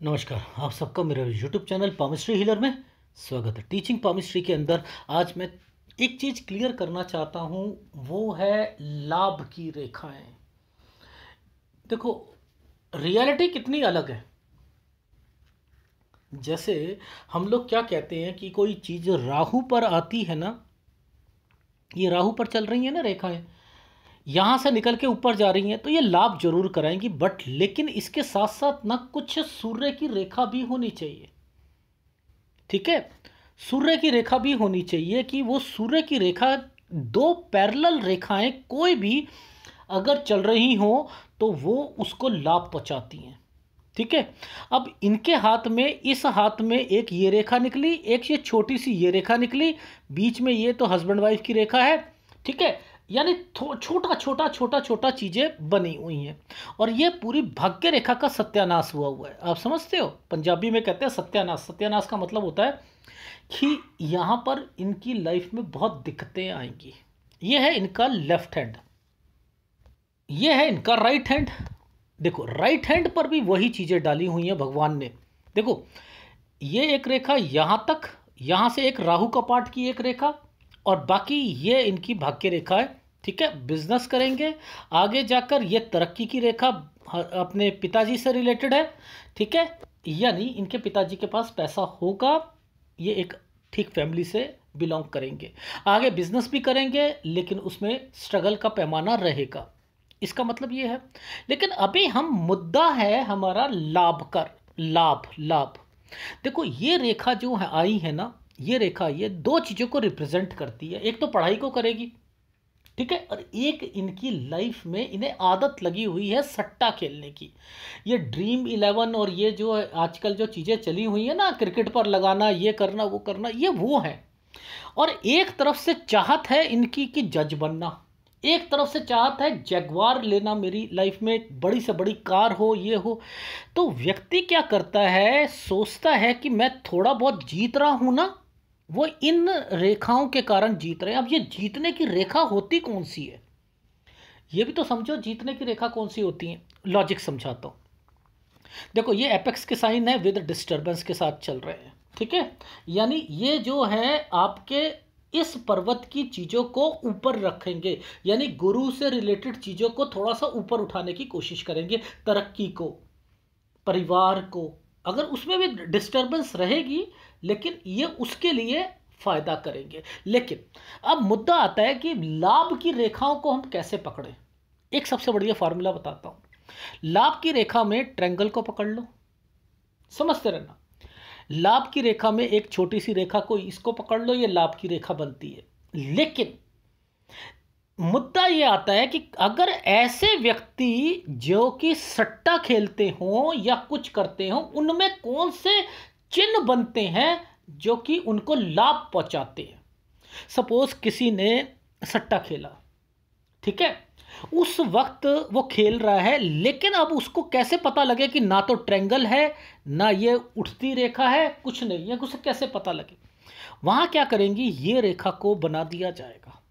नमस्कार, आप सबका मेरे यूट्यूब चैनल पामिस्ट्री हीलर में स्वागत है। टीचिंग पामिस्ट्री के अंदर आज मैं एक चीज़ क्लियर करना चाहता हूँ, वो है लाभ की रेखाएं। देखो, रियलिटी कितनी अलग है। जैसे हम लोग क्या कहते हैं कि कोई चीज़ राहु पर आती है ना, ये राहु पर चल रही है ना रेखाएं, यहाँ से निकल के ऊपर जा रही हैं, तो ये लाभ जरूर कराएंगी, बट लेकिन इसके साथ साथ ना कुछ सूर्य की रेखा भी होनी चाहिए। ठीक है, सूर्य की रेखा भी होनी चाहिए कि वो सूर्य की रेखा, दो पैरेलल रेखाएं कोई भी अगर चल रही हो तो वो उसको लाभ पहुंचाती हैं। ठीक है, अब इनके हाथ में, इस हाथ में एक ये रेखा निकली, एक ये छोटी सी ये रेखा निकली, बीच में ये तो हस्बैंड वाइफ की रेखा है। ठीक है, यानी छोटा छोटा छोटा छोटा चीज़ें बनी हुई हैं और ये पूरी भाग्य रेखा का सत्यानाश हुआ है। आप समझते हो, पंजाबी में कहते हैं सत्यानाश। सत्यानाश का मतलब होता है कि यहाँ पर इनकी लाइफ में बहुत दिक्कतें आएंगी। ये है इनका लेफ्ट हैंड, ये है इनका राइट हैंड। देखो, राइट हैंड पर भी वही चीज़ें डाली हुई हैं भगवान ने। देखो, ये एक रेखा यहाँ तक, यहाँ से एक राहु का पार्ट की एक रेखा, और बाकी ये इनकी भाग्य रेखा है। ठीक है, बिजनेस करेंगे आगे जाकर, ये तरक्की की रेखा अपने पिताजी से रिलेटेड है। ठीक है, यानी इनके पिताजी के पास पैसा होगा, ये एक ठीक फैमिली से बिलोंग करेंगे, आगे बिजनेस भी करेंगे, लेकिन उसमें स्ट्रगल का पैमाना रहेगा। इसका मतलब ये है। लेकिन अभी हम मुद्दा है हमारा लाभ कर, लाभ लाभ। देखो, ये रेखा जो है आई है ना, ये रेखा, ये दो चीज़ों को रिप्रेजेंट करती है। एक तो पढ़ाई को करेगी, ठीक है, और एक इनकी लाइफ में इन्हें आदत लगी हुई है सट्टा खेलने की। ये ड्रीम 11 और ये जो आजकल जो चीज़ें चली हुई है ना, क्रिकेट पर लगाना, ये करना वो करना, ये वो है। और एक तरफ से चाहत है इनकी कि जज बनना, एक तरफ से चाहत है जगवार लेना, मेरी लाइफ में बड़ी से बड़ी कार हो, ये हो। तो व्यक्ति क्या करता है, सोचता है कि मैं थोड़ा बहुत जीत रहा हूं ना, वो इन रेखाओं के कारण जीत रहे हैं। अब ये जीतने की रेखा होती कौन सी है, ये भी तो समझो। जीतने की रेखा कौन सी होती है, लॉजिक समझाता हूँ। देखो, ये एपेक्स के साइन है, विद डिस्टर्बेंस के साथ चल रहे हैं। ठीक है, यानी ये जो है आपके इस पर्वत की चीज़ों को ऊपर रखेंगे, यानी गुरु से रिलेटेड चीज़ों को थोड़ा सा ऊपर उठाने की कोशिश करेंगे, तरक्की को, परिवार को। अगर उसमें भी डिस्टर्बेंस रहेगी, लेकिन ये उसके लिए फायदा करेंगे। लेकिन अब मुद्दा आता है कि लाभ की रेखाओं को हम कैसे पकड़ें। एक सबसे बढ़िया फार्मूला बताता हूं। लाभ की रेखा में ट्रायंगल को पकड़ लो, समझते रहना। लाभ की रेखा में एक छोटी सी रेखा को, इसको पकड़ लो, ये लाभ की रेखा बनती है। लेकिन मुद्दा ये आता है कि अगर ऐसे व्यक्ति जो कि सट्टा खेलते हों या कुछ करते हों, उनमें कौन से चिन्ह बनते हैं जो कि उनको लाभ पहुंचाते हैं। सपोज किसी ने सट्टा खेला, ठीक है, उस वक्त वो खेल रहा है, लेकिन अब उसको कैसे पता लगे कि ना तो ट्रायंगल है, ना ये उठती रेखा है, कुछ नहीं है, उसे कैसे पता लगे। वहां क्या करेंगी, ये रेखा को बना दिया जाएगा,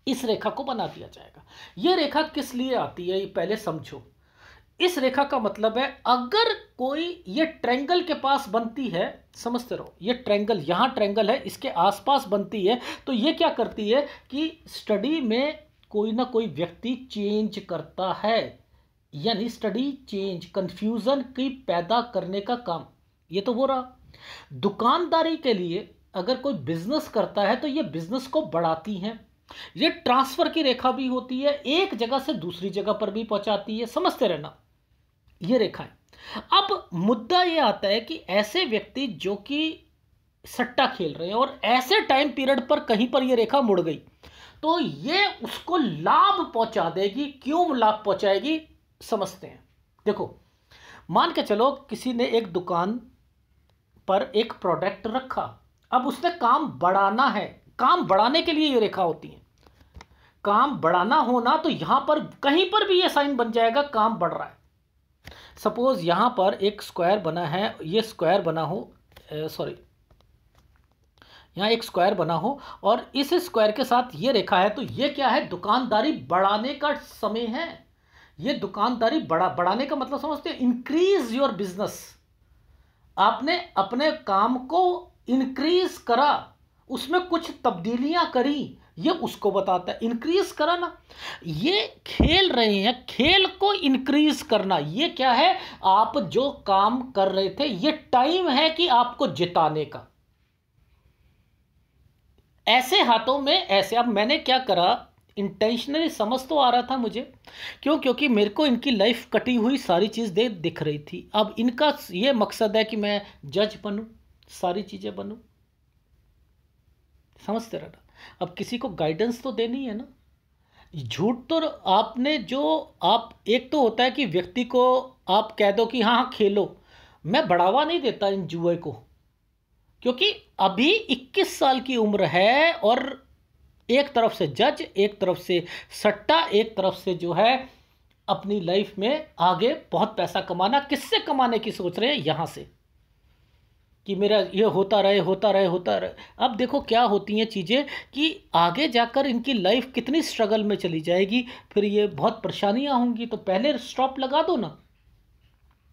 इस रेखा को बना दिया जाएगा। ये रेखा किस लिए आती है, ये पहले समझो। इस रेखा का मतलब है, अगर कोई ये ट्रायंगल के पास बनती है, समझते रहो, ये ट्रायंगल, यहां ट्रायंगल है, इसके आसपास बनती है, तो ये क्या करती है कि स्टडी में कोई ना कोई व्यक्ति चेंज करता है, यानी स्टडी चेंज, कंफ्यूजन की पैदा करने का काम। ये तो हो रहा। दुकानदारी के लिए अगर कोई बिजनेस करता है तो ये बिजनेस को बढ़ाती हैं। ये ट्रांसफर की रेखा भी होती है, एक जगह से दूसरी जगह पर भी पहुंचाती है, समझते रहना ये रेखाएं। अब मुद्दा ये आता है कि ऐसे व्यक्ति जो कि सट्टा खेल रहे हैं और ऐसे टाइम पीरियड पर कहीं पर ये रेखा मुड़ गई, तो ये उसको लाभ पहुंचा देगी। क्यों लाभ पहुंचाएगी, समझते हैं। देखो, मान के चलो किसी ने एक दुकान पर एक प्रोडक्ट रखा, अब उसने काम बढ़ाना है, काम बढ़ाने के लिए ये रेखा होती है। काम बढ़ाना होना तो यहां पर कहीं पर भी ये साइन बन जाएगा, काम बढ़ रहा है। सपोज यहां पर एक स्क्वायर बना है, ये स्क्वायर बना हो, सॉरी, यहाँ एक स्क्वायर बना हो और इस स्क्वायर के साथ ये रेखा है, तो ये क्या है, दुकानदारी बढ़ाने का समय है। ये दुकानदारी बढ़ाने का मतलब समझते हैं, इंक्रीज योर बिजनेस। आपने अपने काम को इंक्रीज करा, उसमें कुछ तब्दीलियां करी, ये उसको बताता है। इंक्रीज करा ना, ये खेल रहे हैं, खेल को इंक्रीज करना ये क्या है? आप जो काम कर रहे थे, ये टाइम है कि आपको जिताने का। ऐसे हाथों में ऐसे। अब मैंने क्या करा, इंटेंशनली समझ तो आ रहा था मुझे, क्यों? क्योंकि मेरे को इनकी लाइफ कटी हुई सारी चीज़ दिख रही थी। अब इनका ये मकसद है कि मैं जज बनूं, सारी चीज़ें बनूं, समझते रहना। अब किसी को गाइडेंस तो देनी है ना। झूठ तो आपने जो, आप एक तो होता है कि व्यक्ति को आप कह दो कि हाँ हाँ खेलो, मैं बढ़ावा नहीं देता इन जुए को, क्योंकि अभी 21 साल की उम्र है और एक तरफ से जज, एक तरफ से सट्टा, एक तरफ से जो है अपनी लाइफ में आगे बहुत पैसा कमाना। किससे कमाने की सोच रहे हैं? यहाँ से, कि मेरा ये होता रहे होता रहे होता रहे। अब देखो क्या होती हैं चीज़ें कि आगे जाकर इनकी लाइफ कितनी स्ट्रगल में चली जाएगी, फिर ये बहुत परेशानियां होंगी। तो पहले स्टॉप लगा दो ना।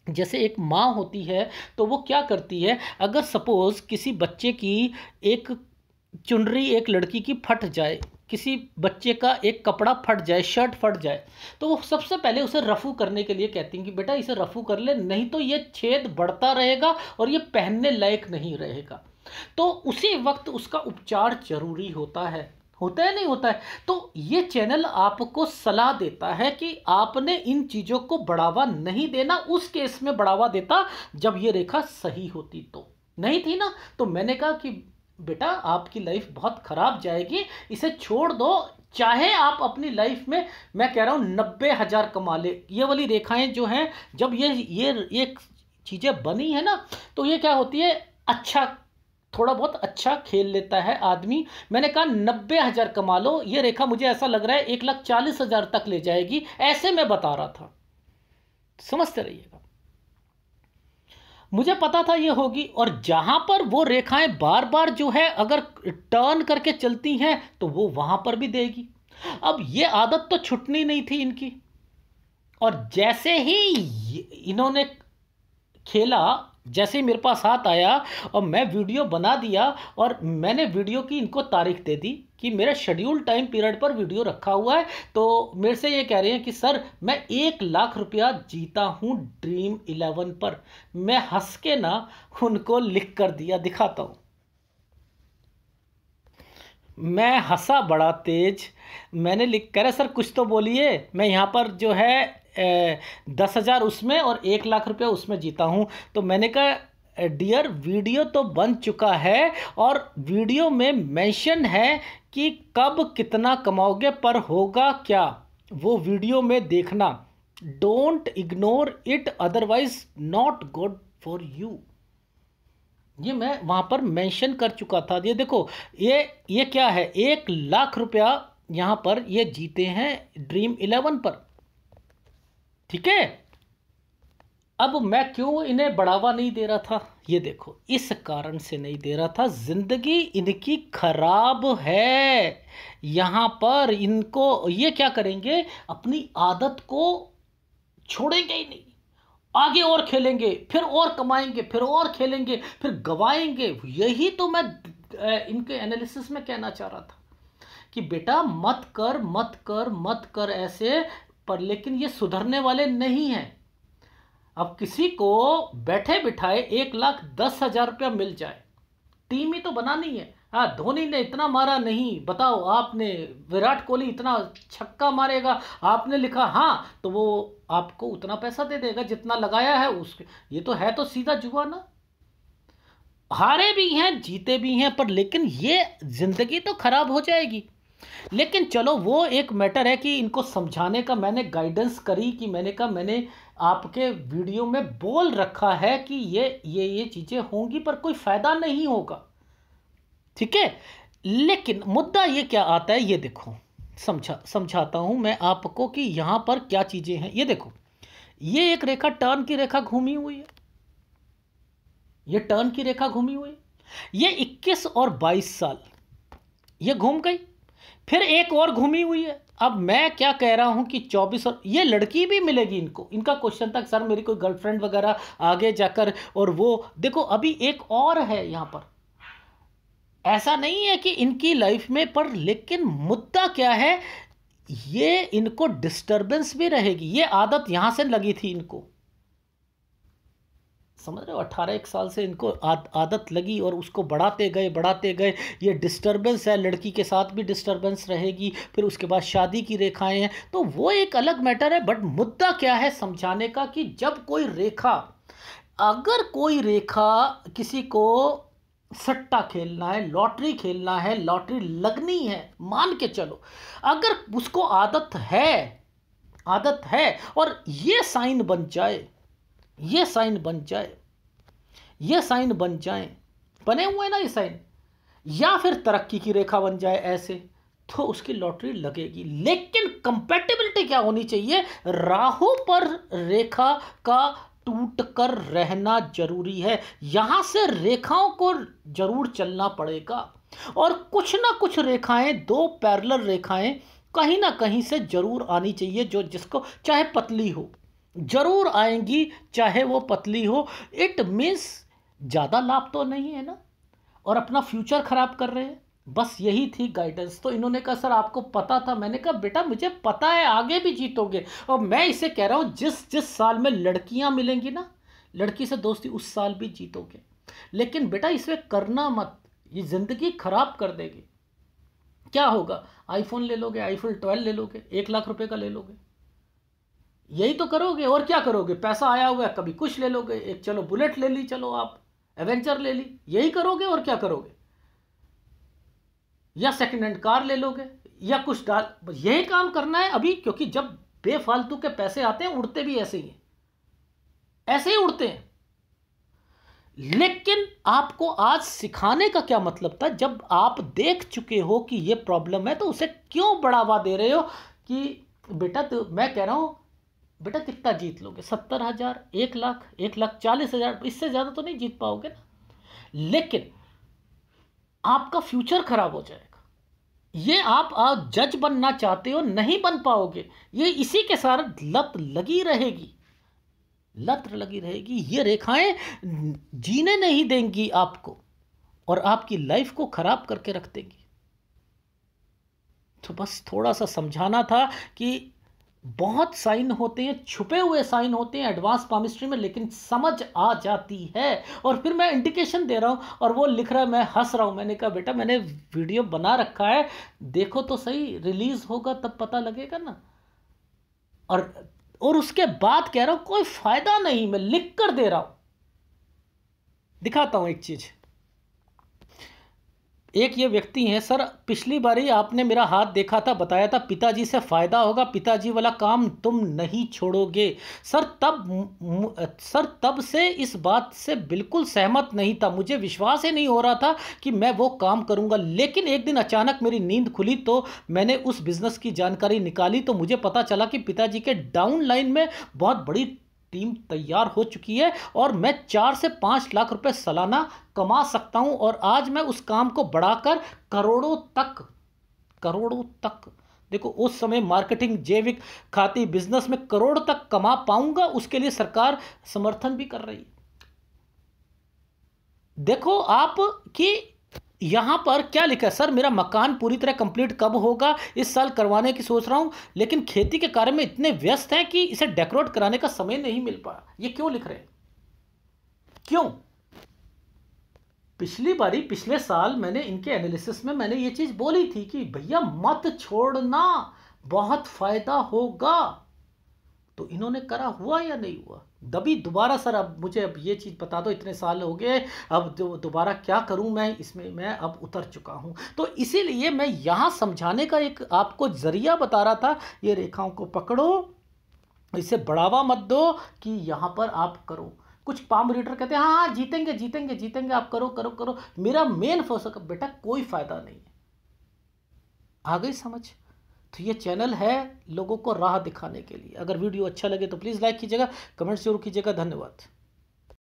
जैसे एक माँ होती है तो वो क्या करती है, अगर सपोज़ किसी बच्चे की एक चुनरी, एक लड़की की फट जाए, किसी बच्चे का एक कपड़ा फट जाए, शर्ट फट जाए, तो वो सबसे पहले उसे रफू करने के लिए कहती हैं कि बेटा इसे रफू कर ले, नहीं तो ये छेद बढ़ता रहेगा और ये पहनने लायक नहीं रहेगा। तो उसी वक्त उसका उपचार जरूरी होता है नहीं होता है। तो ये चैनल आपको सलाह देता है कि आपने इन चीज़ों को बढ़ावा नहीं देना। उस केस में बढ़ावा देता जब ये रेखा सही होती, तो नहीं थी ना। तो मैंने कहा कि बेटा आपकी लाइफ बहुत ख़राब जाएगी, इसे छोड़ दो। चाहे आप अपनी लाइफ में, मैं कह रहा हूँ 90,000 कमा ले। ये वाली रेखाएं जो हैं, जब ये चीज़ें बनी है ना, तो ये क्या होती है, अच्छा थोड़ा बहुत अच्छा खेल लेता है आदमी। मैंने कहा 90,000 कमा लो, ये रेखा मुझे ऐसा लग रहा है 1,40,000 तक ले जाएगी, ऐसे मैं बता रहा था। समझते रहिएगा, मुझे पता था ये होगी। और जहां पर वो रेखाएं बार बार जो है अगर टर्न करके चलती हैं तो वो वहां पर भी देगी। अब ये आदत तो छुटनी नहीं थी इनकी। और जैसे ही इन्होंने खेला, जैसे ही मेरे पास हाथ आया और मैं वीडियो बना दिया, और मैंने वीडियो की इनको तारीख दे दी कि मेरे शेड्यूल टाइम पीरियड पर वीडियो रखा हुआ है। तो मेरे से ये कह रहे हैं कि सर मैं 1,00,000 रुपया जीता हूँ ड्रीम 11 पर। मैं हंस के ना उनको लिख कर दिया, दिखाता हूँ। मैं हंसा बड़ा तेज, मैंने लिख कर, सर कुछ तो बोलिए, मैं यहाँ पर जो है 10,000 उसमें और 1,00,000 रुपया उसमें जीता हूँ। तो मैंने कहा डियर वीडियो तो बन चुका है और वीडियो में मेंशन है कि कब कितना कमाओगे, पर होगा क्या वो वीडियो में देखना। Don't ignore it otherwise not good for you. ये मैं वहाँ पर मेंशन कर चुका था। ये देखो, ये क्या है, 1,00,000 रुपया यहाँ पर ये जीते हैं ड्रीम 11 पर। ठीक है। अब मैं क्यों इन्हें बढ़ावा नहीं दे रहा था, ये देखो, इस कारण से नहीं दे रहा था, जिंदगी इनकी खराब है। यहाँ पर इनको ये क्या करेंगे, अपनी आदत को छोड़ेंगे ही नहीं, आगे और खेलेंगे, फिर और कमाएंगे, फिर और खेलेंगे, फिर गवाएंगे। यही तो मैं इनके एनालिसिस में कहना चाह रहा था कि बेटा मत कर मत कर मत कर ऐसे। पर लेकिन ये सुधरने वाले नहीं हैं। अब किसी को बैठे बिठाए 1,10,000 रुपया मिल जाए, टीम ही तो बनानी है। हाँ, धोनी ने इतना मारा नहीं, बताओ आपने, विराट कोहली इतना छक्का मारेगा आपने लिखा, हाँ तो वो आपको उतना पैसा दे देगा जितना लगाया है उसके। ये तो है तो सीधा जुआ ना। हारे भी हैं जीते भी हैं, पर लेकिन ये जिंदगी तो खराब हो जाएगी। लेकिन चलो वो एक मैटर है कि इनको समझाने का मैंने गाइडेंस करी, कि मैंने कहा मैंने आपके वीडियो में बोल रखा है कि ये चीज़ें होंगी, पर कोई फ़ायदा नहीं होगा। ठीक है। लेकिन मुद्दा ये क्या आता है, ये देखो, समझाता हूं मैं आपको कि यहां पर क्या चीजें हैं। ये देखो, ये एक रेखा, टर्न की रेखा घूमी हुई है, ये टर्न की रेखा घूमी हुई है। ये 21 और 22 साल ये घूम गई, फिर एक और घूमी हुई है। अब मैं क्या कह रहा हूं कि 24 और ये लड़की भी मिलेगी इनको। इनका क्वेश्चन था सर मेरी कोई गर्लफ्रेंड वगैरह आगे जाकर, और वो देखो अभी एक और है यहां पर, ऐसा नहीं है कि इनकी लाइफ में, पर लेकिन मुद्दा क्या है, ये इनको डिस्टरबेंस भी रहेगी। ये आदत यहां से लगी थी इनको, समझ रहे हो, 18 साल से इनको आदत लगी और उसको बढ़ाते गए बढ़ाते गए। ये डिस्टरबेंस है, लड़की के साथ भी डिस्टरबेंस रहेगी, फिर उसके बाद शादी की रेखाएं हैं, तो वो एक अलग मैटर है। बट मुद्दा क्या है समझाने का, कि जब कोई रेखा, अगर कोई रेखा किसी को सट्टा खेलना है, लॉटरी खेलना है, लॉटरी लगनी है, मान के चलो, अगर उसको आदत है और ये साइन बन जाए, ये साइन बन जाए, ये साइन बन जाए, बने हुए हैं ना ये साइन, या फिर तरक्की की रेखा बन जाए ऐसे, तो उसकी लॉटरी लगेगी। लेकिन कंपैटिबिलिटी क्या होनी चाहिए, राहु पर रेखा का टूट कर रहना जरूरी है। यहां से रेखाओं को जरूर चलना पड़ेगा, और कुछ ना कुछ रेखाएं, दो पैरेलल रेखाएं कहीं ना कहीं से जरूर आनी चाहिए, जो जिसको चाहे पतली हो, जरूर आएंगी, चाहे वो पतली हो। इट मीन्स ज़्यादा लाभ तो नहीं है ना, और अपना फ्यूचर खराब कर रहे हैं। बस यही थी गाइडेंस। तो इन्होंने कहा सर आपको पता था, मैंने कहा बेटा मुझे पता है आगे भी जीतोगे, और मैं इसे कह रहा हूं जिस जिस साल में लड़कियां मिलेंगी ना, लड़की से दोस्ती, उस साल भी जीतोगे। लेकिन बेटा इसमें करना मत, ये जिंदगी खराब कर देगी। क्या होगा, आईफोन ले लोगे, आईफोन 12 ले लोगे, 1 लाख रुपए का ले लोगे, यही तो करोगे। और क्या करोगे, पैसा आया हुआ है, कभी कुछ ले लोगे, एक चलो बुलेट ले ली, चलो आप एवेंचर ले ली, यही करोगे। और क्या करोगे, या सेकंड हैंड कार ले लोगे, या कुछ डाल, यही काम करना है अभी। क्योंकि जब बेफालतू के पैसे आते हैं, उड़ते भी ऐसे ही हैं, ऐसे ही उड़ते हैं। लेकिन आपको आज सिखाने का क्या मतलब था, जब आप देख चुके हो कि ये प्रॉब्लम है, तो उसे क्यों बढ़ावा दे रहे हो कि बेटा, तो मैं कह रहा हूं बेटा कितना जीत लोगे, 70,000, 1 लाख, 1,40,000, इससे ज्यादा तो नहीं जीत पाओगे ना। लेकिन आपका फ्यूचर खराब हो जाएगा। ये आप आज जज बनना चाहते हो, नहीं बन पाओगे। ये इसी के साथ लत लगी रहेगी, लत लगी रहेगी। ये रेखाएं जीने नहीं देंगी आपको, और आपकी लाइफ को खराब करके रख देंगी। तो बस थोड़ा सा समझाना था कि बहुत साइन होते हैं, छुपे हुए साइन होते हैं एडवांस पामिस्ट्री में, लेकिन समझ आ जाती है। और फिर मैं इंडिकेशन दे रहा हूं, और वो लिख रहा है, मैं हंस रहा हूं। मैंने कहा बेटा मैंने वीडियो बना रखा है, देखो तो सही, रिलीज होगा तब पता लगेगा ना। और उसके बाद कह रहा हूं कोई फायदा नहीं, मैं लिख कर दे रहा हूं। दिखाता हूं एक चीज। एक ये व्यक्ति हैं, सर पिछली बारी आपने मेरा हाथ देखा था, बताया था पिताजी से फायदा होगा, पिताजी वाला काम तुम नहीं छोड़ोगे। सर तब से इस बात से बिल्कुल सहमत नहीं था, मुझे विश्वास ही नहीं हो रहा था कि मैं वो काम करूंगा। लेकिन एक दिन अचानक मेरी नींद खुली, तो मैंने उस बिजनेस की जानकारी निकाली, तो मुझे पता चला कि पिताजी के डाउन लाइन में बहुत बड़ी टीम तैयार हो चुकी है, और मैं 4 से 5 लाख रुपए सालाना कमा सकता हूं। और आज मैं उस काम को बढ़ाकर करोड़ों तक, करोड़ों तक, देखो उस समय मार्केटिंग, जैविक खाती बिजनेस में करोड़ तक कमा पाऊंगा, उसके लिए सरकार समर्थन भी कर रही है। देखो आप कि यहां पर क्या लिखा है, सर मेरा मकान पूरी तरह कंप्लीट कब होगा, इस साल करवाने की सोच रहा हूं, लेकिन खेती के कार्य में इतने व्यस्त हैं कि इसे डेकोरेट कराने का समय नहीं मिल पा। ये क्यों लिख रहे हैं, क्यों? पिछली बारी, पिछले साल मैंने इनके एनालिसिस में मैंने ये चीज बोली थी कि भैया मत छोड़ना, बहुत फायदा होगा। तो इन्होंने करा, हुआ या नहीं हुआ? दबी दोबारा सर अब मुझे अब ये चीज़ बता दो, इतने साल हो गए, अब दोबारा क्या करूं मैं इसमें, मैं अब उतर चुका हूं। तो इसीलिए मैं यहां समझाने का एक आपको जरिया बता रहा था, ये रेखाओं को पकड़ो, इसे बढ़ावा मत दो कि यहां पर आप करो। कुछ पाम रीडर कहते हैं हाँ हाँ जीतेंगे जीतेंगे जीतेंगे, आप करो करो करो। मेरा मेन फोकस, बेटा कोई फायदा नहीं है। आ गई समझ? तो ये चैनल है लोगों को राह दिखाने के लिए। अगर वीडियो अच्छा लगे तो प्लीज़ लाइक कीजिएगा, कमेंट जरूर कीजिएगा। धन्यवाद।